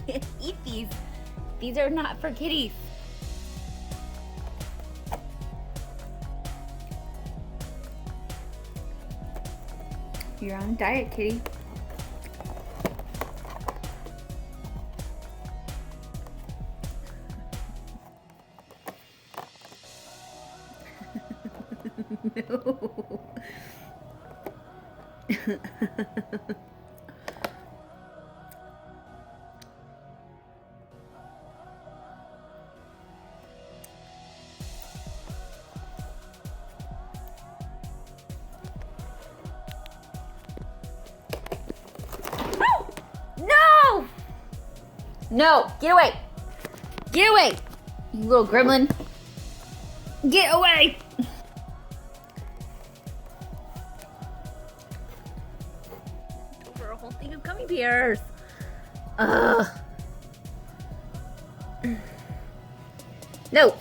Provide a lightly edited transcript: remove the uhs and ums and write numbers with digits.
can't eat these. These are not for kitties. You're on a diet, kitty. No. No! No, get away. Get away, you little gremlin. Get away. Over a whole thing of gummy bears. Ugh. No.